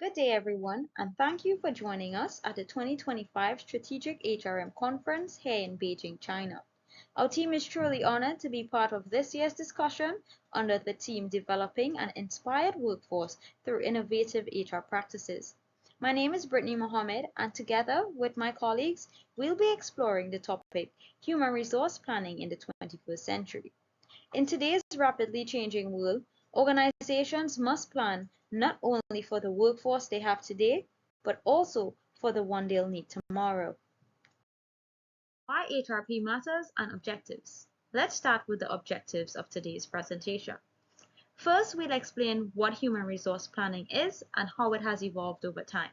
Good day, everyone, and thank you for joining us at the 2025 Strategic HRM Conference here in Beijing, China. Our team is truly honored to be part of this year's discussion under the theme Developing an Inspired Workforce Through Innovative HR Practices. My name is Brittany Mohammed, and together with my colleagues, we'll be exploring the topic Human Resource Planning in the 21st Century. In today's rapidly changing world, organizations must plan not only for the workforce they have today, but also for the one they'll need tomorrow. Why HRP matters and objectives. Let's start with the objectives of today's presentation. First, we'll explain what human resource planning is and how it has evolved over time.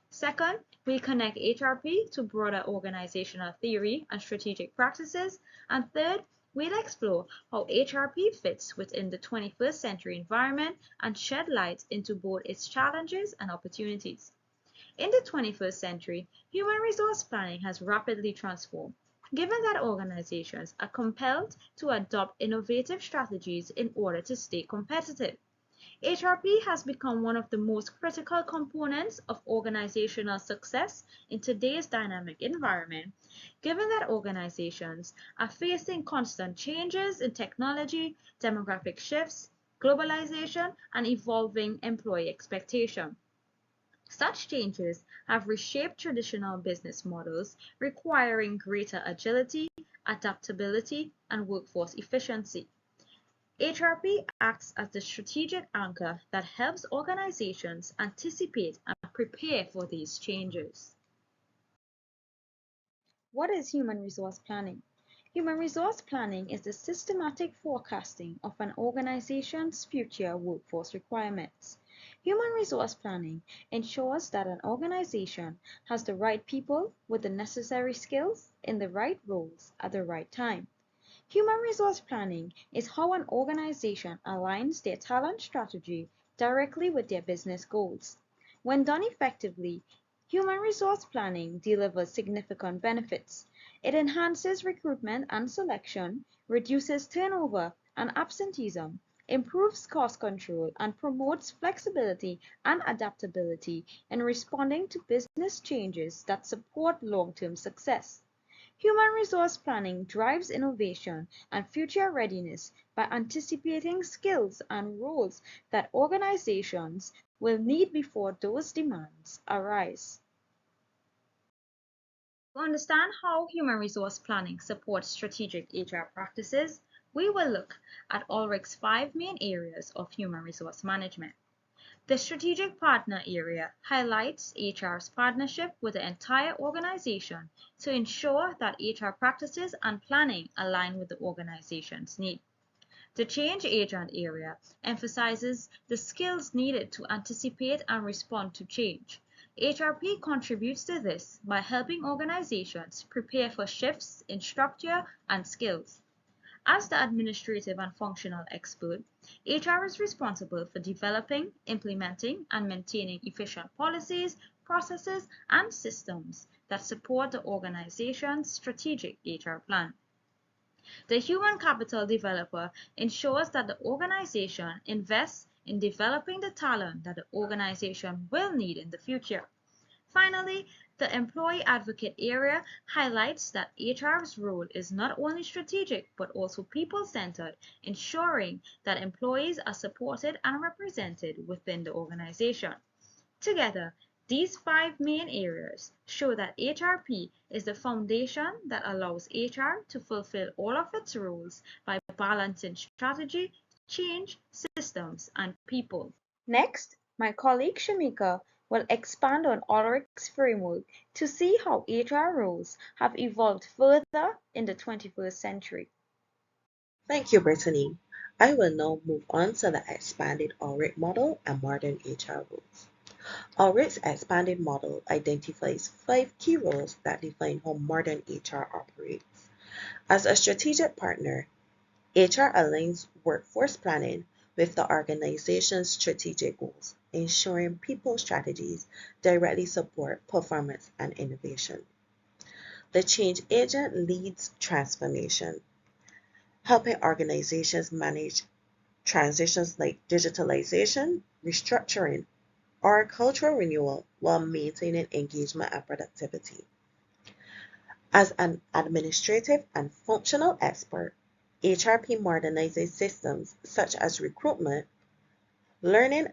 Second, we connect HRP to broader organizational theory and strategic practices. And third, we'll explore how HRP fits within the 21st century environment and shed light into both its challenges and opportunities. In the 21st century, human resource planning has rapidly transformed, given that organizations are compelled to adopt innovative strategies in order to stay competitive. HRP has become one of the most critical components of organizational success in today's dynamic environment, given that organizations are facing constant changes in technology, demographic shifts, globalization, and evolving employee expectations. Such changes have reshaped traditional business models, requiring greater agility, adaptability, and workforce efficiency. HRP acts as the strategic anchor that helps organizations anticipate and prepare for these changes. What is human resource planning? Human resource planning is the systematic forecasting of an organization's future workforce requirements. Human resource planning ensures that an organization has the right people with the necessary skills in the right roles at the right time. Human resource planning is how an organization aligns their talent strategy directly with their business goals. When done effectively, human resource planning delivers significant benefits. It enhances recruitment and selection, reduces turnover and absenteeism, improves cost control, and promotes flexibility and adaptability in responding to business changes that support long-term success. Human resource planning drives innovation and future readiness by anticipating skills and roles that organizations will need before those demands arise. To understand how human resource planning supports strategic HR practices, we will look at Ulrich's 5 main areas of human resource management. The strategic partner area highlights HR's partnership with the entire organization to ensure that HR practices and planning align with the organization's needs. The change agent area emphasizes the skills needed to anticipate and respond to change. HRP contributes to this by helping organizations prepare for shifts in structure and skills. As the administrative and functional expert, HR is responsible for developing, implementing, and maintaining efficient policies, processes, and systems that support the organization's strategic HR plan. The human capital developer ensures that the organization invests in developing the talent that the organization will need in the future. Finally, the employee advocate area highlights that HR's role is not only strategic but also people-centered, ensuring that employees are supported and represented within the organization. Together, these 5 main areas show that HRP is the foundation that allows HR to fulfill all of its roles by balancing strategy, change, systems, and people. Next, my colleague Shamika will expand on Ulrich's framework to see how HR roles have evolved further in the 21st century. Thank you, Brittany. I will now move on to the expanded Ulrich model and modern HR roles. Ulrich's expanded model identifies 5 key roles that define how modern HR operates. As a strategic partner, HR aligns workforce planning with the organization's strategic goals, ensuring people strategies directly support performance and innovation. The change agent leads transformation, helping organizations manage transitions like digitalization, restructuring, or cultural renewal while maintaining engagement and productivity. As an administrative and functional expert, HRP modernizes systems such as recruitment, learning,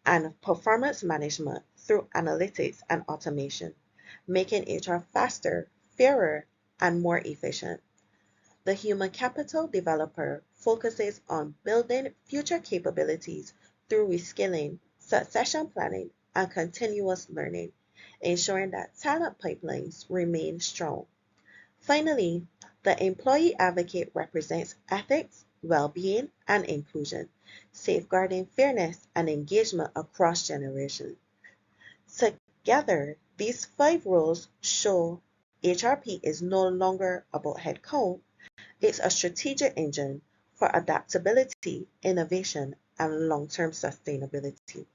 and performance management through analytics and automation, making HR faster, fairer, and more efficient. The human capital developer focuses on building future capabilities through reskilling, succession planning, and continuous learning, ensuring that talent pipelines remain strong. Finally, the employee advocate represents ethics, well-being, and inclusion, safeguarding fairness and engagement across generations. Together, these five roles show HRP is no longer about headcount, it's a strategic engine for adaptability, innovation, and long-term sustainability.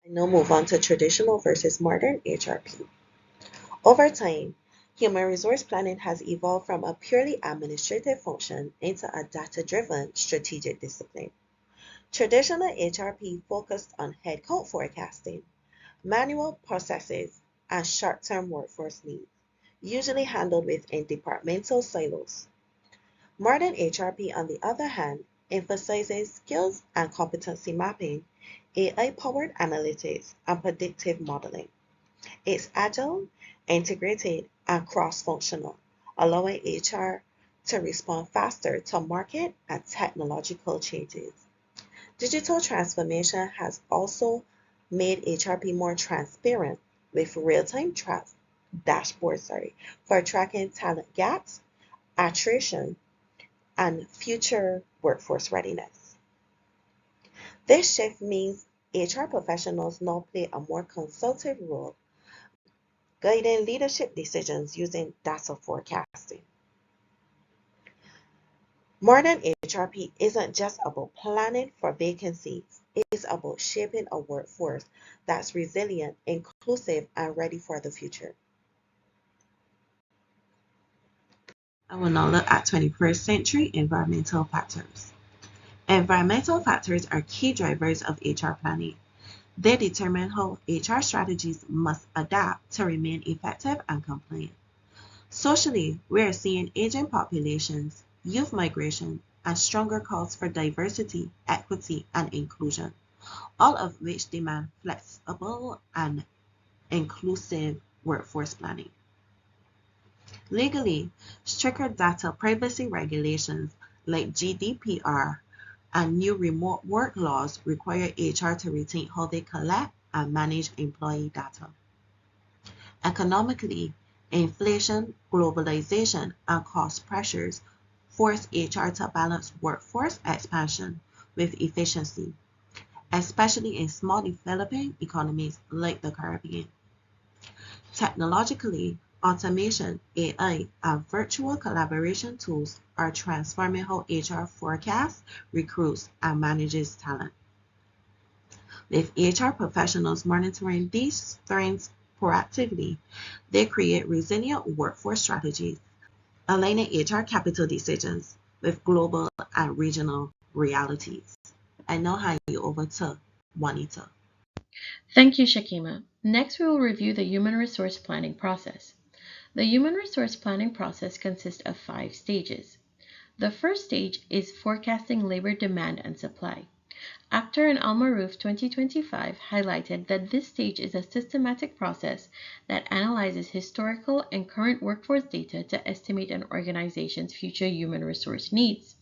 I now move on to traditional versus modern HRP. Over time, human resource planning has evolved from a purely administrative function into a data-driven strategic discipline. Traditional HRP focused on headcount forecasting, manual processes, and short-term workforce needs, usually handled within departmental silos. Modern HRP, on the other hand, emphasizes skills and competency mapping, AI-powered analytics, and predictive modeling. It's agile, integrated, and cross-functional, allowing HR to respond faster to market and technological changes. Digital transformation has also made HRP more transparent with real-time dashboards for tracking talent gaps, attrition, and future workforce readiness. This shift means HR professionals now play a more consultative role, guiding leadership decisions using data forecasting. Modern HRP isn't just about planning for vacancies, it's about shaping a workforce that's resilient, inclusive, and ready for the future. I will now look at 21st century environmental factors. Environmental factors are key drivers of HR planning. They determine how HR strategies must adapt to remain effective and compliant. Socially, we are seeing aging populations, youth migration, and stronger calls for diversity, equity, and inclusion, all of which demand flexible and inclusive workforce planning. Legally, stricter data privacy regulations like GDPR and new remote work laws require HR to rethink how they collect and manage employee data. Economically, inflation, globalization, and cost pressures force HR to balance workforce expansion with efficiency, especially in small developing economies like the Caribbean. Technologically, automation, AI, and virtual collaboration tools are transforming how HR forecasts, recruits, and manages talent. With HR professionals monitoring these trends proactively, they create resilient workforce strategies, aligning HR capital decisions with global and regional realities. I now hand you over to Juanita. Thank you, Shakima. Next, we will review the human resource planning process. The human resource planning process consists of 5 stages. The first stage is forecasting labor demand and supply. Akhtar and Al-Maroof 2025 highlighted that this stage is a systematic process that analyzes historical and current workforce data to estimate an organization's future human resource needs.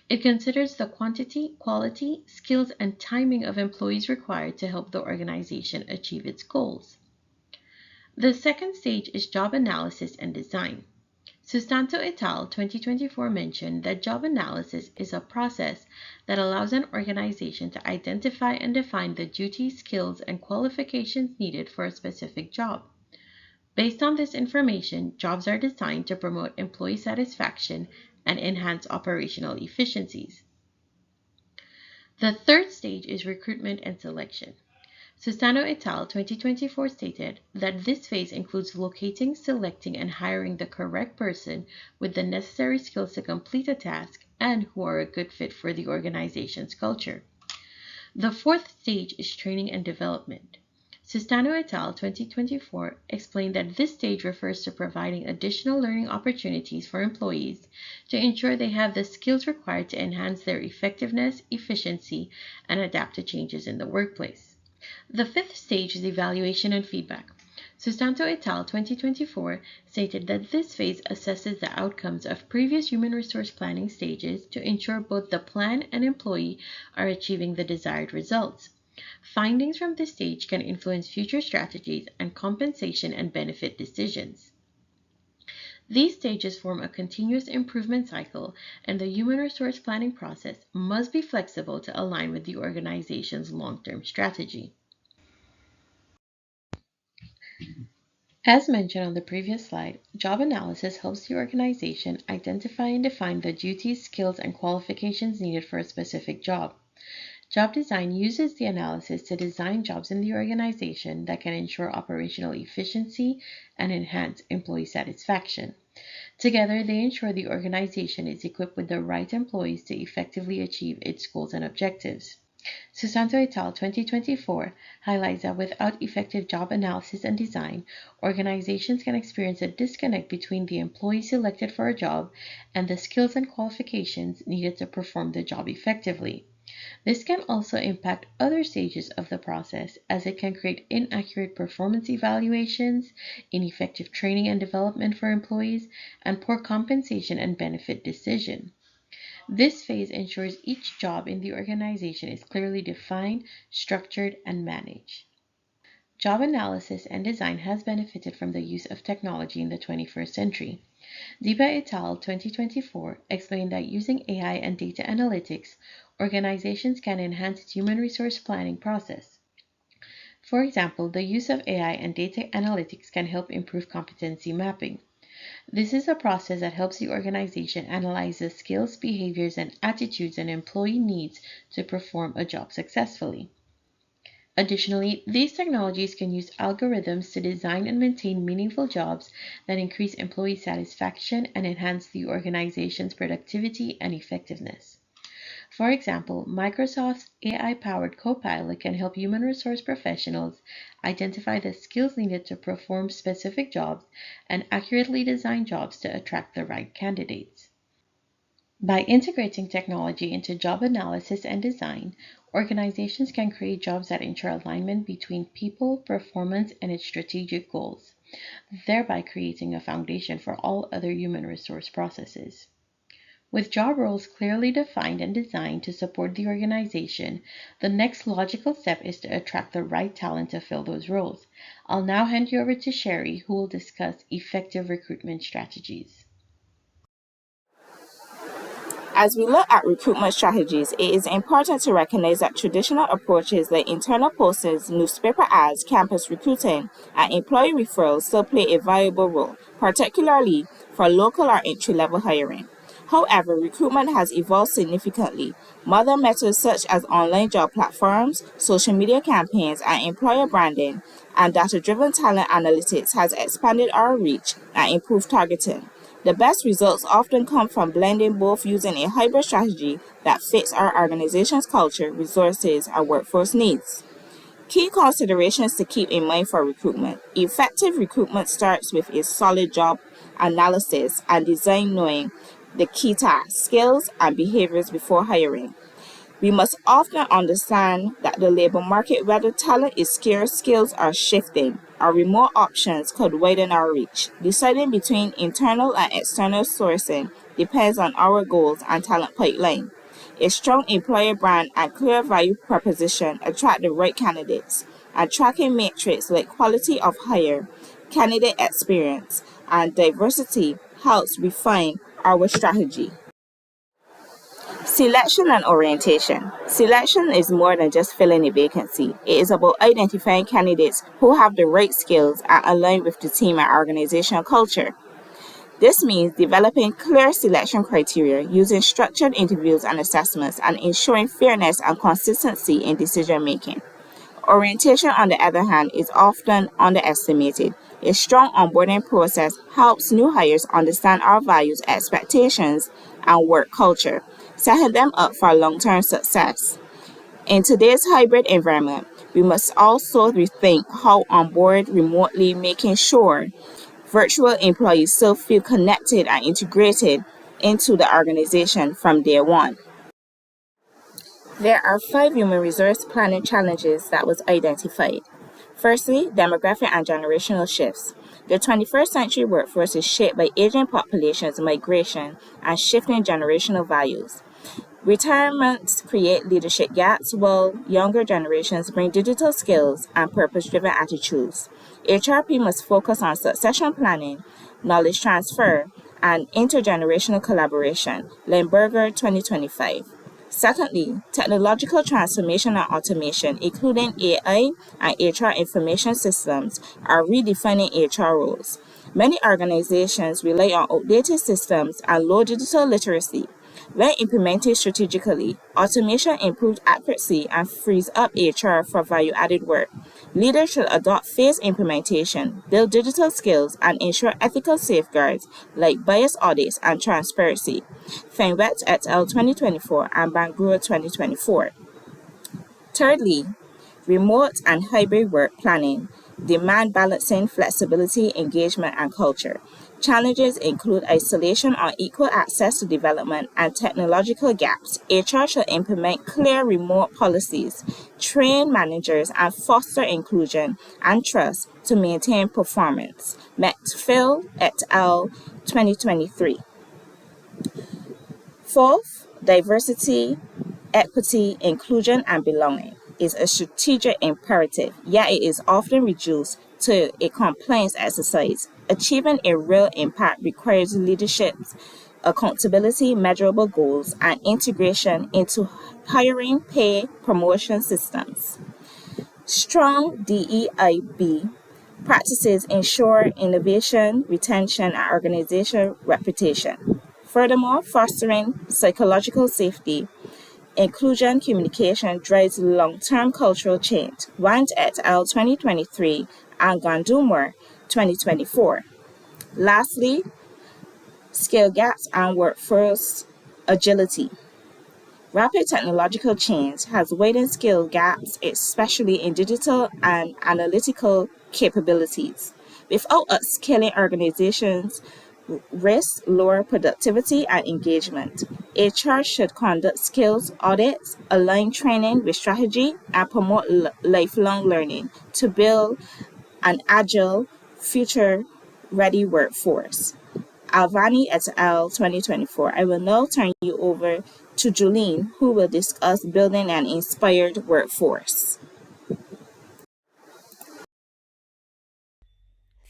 It considers the quantity, quality, skills, and timing of employees required to help the organization achieve its goals. The second stage is job analysis and design. Sustanto et al. 2024 mentioned that job analysis is a process that allows an organization to identify and define the duties, skills, and qualifications needed for a specific job. Based on this information, jobs are designed to promote employee satisfaction and enhance operational efficiencies. The third stage is recruitment and selection. Susano et al. 2024 stated that this phase includes locating, selecting, and hiring the correct person with the necessary skills to complete a task and who are a good fit for the organization's culture. The fourth stage is training and development. Sistano et al. 2024 explained that this stage refers to providing additional learning opportunities for employees to ensure they have the skills required to enhance their effectiveness, efficiency, and adapt to changes in the workplace. The fifth stage is evaluation and feedback. Sustanto et al. 2024 stated that this phase assesses the outcomes of previous human resource planning stages to ensure both the plan and employee are achieving the desired results. Findings from this stage can influence future strategies and compensation and benefit decisions. These stages form a continuous improvement cycle, and the human resource planning process must be flexible to align with the organization's long-term strategy. As mentioned on the previous slide, job analysis helps the organization identify and define the duties, skills, and qualifications needed for a specific job. Job design uses the analysis to design jobs in the organization that can ensure operational efficiency and enhance employee satisfaction. Together, they ensure the organization is equipped with the right employees to effectively achieve its goals and objectives. Susanto et al. 2024 highlights that without effective job analysis and design, organizations can experience a disconnect between the employee selected for a job and the skills and qualifications needed to perform the job effectively. This can also impact other stages of the process, as it can create inaccurate performance evaluations, ineffective training and development for employees, and poor compensation and benefit decision. This phase ensures each job in the organization is clearly defined, structured, and managed. Job analysis and design has benefited from the use of technology in the 21st century. Diba et al. 2024 explained that using AI and data analytics, organizations can enhance its human resource planning process. For example, the use of AI and data analytics can help improve competency mapping. This is a process that helps the organization analyze the skills, behaviors, and attitudes an employee needs to perform a job successfully. Additionally, these technologies can use algorithms to design and maintain meaningful jobs that increase employee satisfaction and enhance the organization's productivity and effectiveness. For example, Microsoft's AI-powered Copilot can help human resource professionals identify the skills needed to perform specific jobs and accurately design jobs to attract the right candidates. By integrating technology into job analysis and design, organizations can create jobs that ensure alignment between people, performance, and its strategic goals, thereby creating a foundation for all other human resource processes. With job roles clearly defined and designed to support the organization, the next logical step is to attract the right talent to fill those roles. I'll now hand you over to Sherry, who will discuss effective recruitment strategies. As we look at recruitment strategies, it is important to recognize that traditional approaches like internal postings, newspaper ads, campus recruiting, and employee referrals still play a valuable role, particularly for local or entry-level hiring. However, recruitment has evolved significantly. Modern methods such as online job platforms, social media campaigns, and employer branding and data-driven talent analytics has expanded our reach and improved targeting. The best results often come from blending both, using a hybrid strategy that fits our organization's culture, resources, and workforce needs. Key considerations to keep in mind for recruitment. Effective recruitment starts with a solid job analysis and design, knowing the key tasks, skills, and behaviors before hiring. We must often understand that the labor market, whether talent is scarce, skills are shifting. Our remote options could widen our reach. Deciding between internal and external sourcing depends on our goals and talent pipeline. A strong employer brand and clear value proposition attract the right candidates, and tracking metrics like quality of hire, candidate experience, and diversity helps refine our strategy. Selection and orientation. Selection is more than just filling a vacancy. It is about identifying candidates who have the right skills and align with the team and organizational culture. This means developing clear selection criteria, using structured interviews and assessments, and ensuring fairness and consistency in decision making. Orientation, on the other hand, is often underestimated. A strong onboarding process helps new hires understand our values, expectations, and work culture, setting them up for long-term success. In today's hybrid environment, we must also rethink how onboard remotely, making sure virtual employees still feel connected and integrated into the organization from day one. There are 5 human resource planning challenges that was identified. Firstly, demographic and generational shifts. The 21st century workforce is shaped by aging populations, migration, and shifting generational values. Retirements create leadership gaps, while younger generations bring digital skills and purpose driven attitudes. HRP must focus on succession planning, knowledge transfer, and intergenerational collaboration. Lemberger 2025. Secondly, technological transformation and automation, including AI and HR information systems, are redefining HR roles. Many organizations rely on outdated systems and low digital literacy. When implemented strategically, automation improves accuracy and frees up HR for value added work. Leaders should adopt phased implementation, build digital skills, and ensure ethical safeguards like bias audits and transparency. Fenwet et al. 2024 and Bangura 2024. Thirdly, remote and hybrid work planning, demand balancing, flexibility, engagement, and culture. Challenges include isolation or equal access to development and technological gaps. HR should implement clear remote policies, train managers, and foster inclusion and trust to maintain performance. McPhail et al. 2023. Fourth, diversity, equity, inclusion, and belonging is a strategic imperative, yet it is often reduced to a compliance exercise. Achieving a real impact requires leadership, accountability, measurable goals, and integration into hiring, pay, promotion systems. Strong DEIB practices ensure innovation, retention, and organizational reputation. Furthermore, fostering psychological safety, inclusion communication drives long-term cultural change. Wang et al. 2023 and Gondomar 2024. Lastly, skill gaps and workforce agility. Rapid technological change has widened skill gaps, especially in digital and analytical capabilities. Without upskilling, organizations risk lower productivity and engagement. HR should conduct skills audits, align training with strategy, and promote lifelong learning to build an agile, future ready workforce. Alvani et al. 2024. I will now turn you over to Julene, who will discuss building an inspired workforce.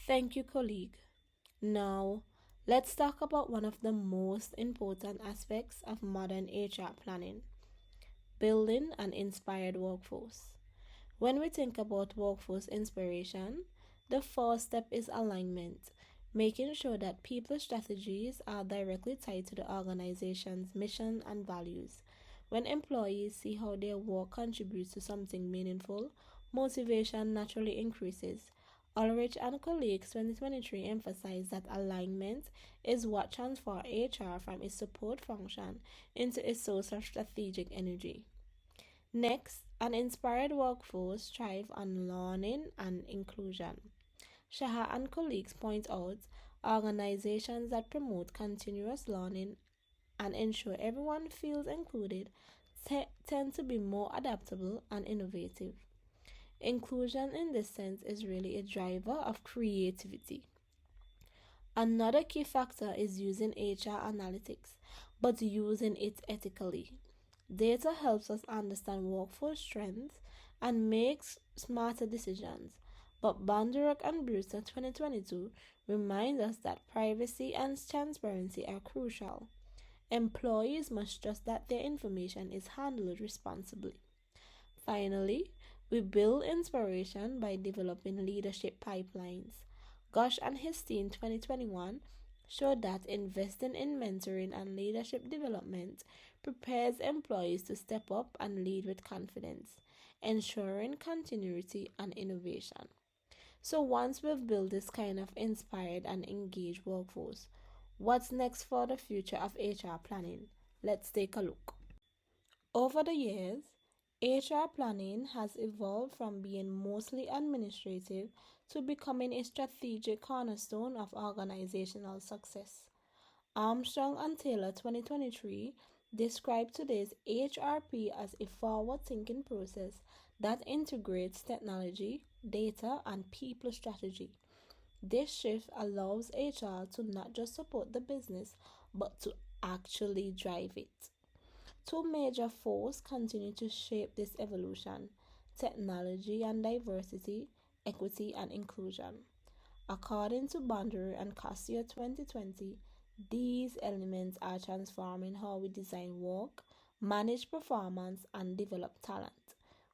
Thank you, colleague. Now, let's talk about one of the most important aspects of modern HR planning: building an inspired workforce. When we think about workforce inspiration, the first step is alignment, making sure that people's strategies are directly tied to the organization's mission and values. When employees see how their work contributes to something meaningful, motivation naturally increases. Ulrich and colleagues 2023 emphasized that alignment is what transforms HR from a support function into a source of strategic energy. Next, an inspired workforce thrives on learning and inclusion. Shah and colleagues point out organizations that promote continuous learning and ensure everyone feels included tend to be more adaptable and innovative. Inclusion in this sense is really a driver of creativity. Another key factor is using HR analytics, but using it ethically. Data helps us understand workforce strengths and makes smarter decisions. But Bandurak and Brewster 2022 remind us that privacy and transparency are crucial. Employees must trust that their information is handled responsibly. Finally, we build inspiration by developing leadership pipelines. Gosh and his team 2021 showed that investing in mentoring and leadership development prepares employees to step up and lead with confidence, ensuring continuity and innovation. So, once we've built this kind of inspired and engaged workforce, what's next for the future of HR planning? Let's take a look. Over the years, HR planning has evolved from being mostly administrative to becoming a strategic cornerstone of organizational success. Armstrong and Taylor 2023 described today's HRP as a forward-thinking process that integrates technology, data, and people strategy. This shift allows HR to not just support the business, but to actually drive it. Two major forces continue to shape this evolution: technology and diversity, equity and inclusion. According to Boundary and Cassia 2020, these elements are transforming how we design work, manage performance, and develop talent.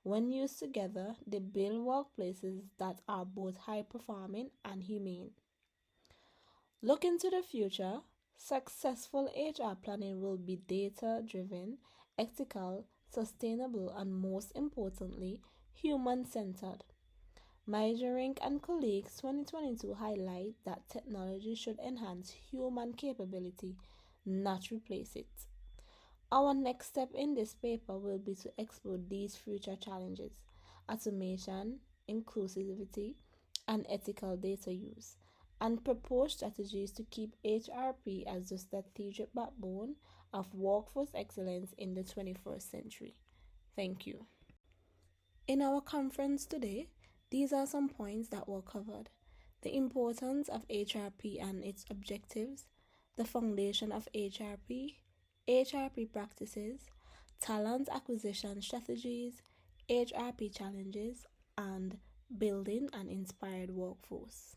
When used together, they build workplaces that are both high performing and humane. Looking to the future, successful HR planning will be data driven, ethical, sustainable, and most importantly, human centered. Measuring and colleagues 2022 highlight that technology should enhance human capability, not replace it. Our next step in this paper will be to explore these future challenges: automation, inclusivity, and ethical data use, and propose strategies to keep HRP as the strategic backbone of workforce excellence in the 21st century. Thank you. In our conference today, these are some points that were covered: the importance of HRP and its objectives, the foundation of HRP, HRP practices, talent acquisition strategies, HRP challenges, and building an inspired workforce.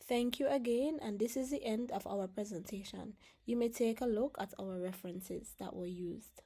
Thank you again, and this is the end of our presentation. You may take a look at our references that were used.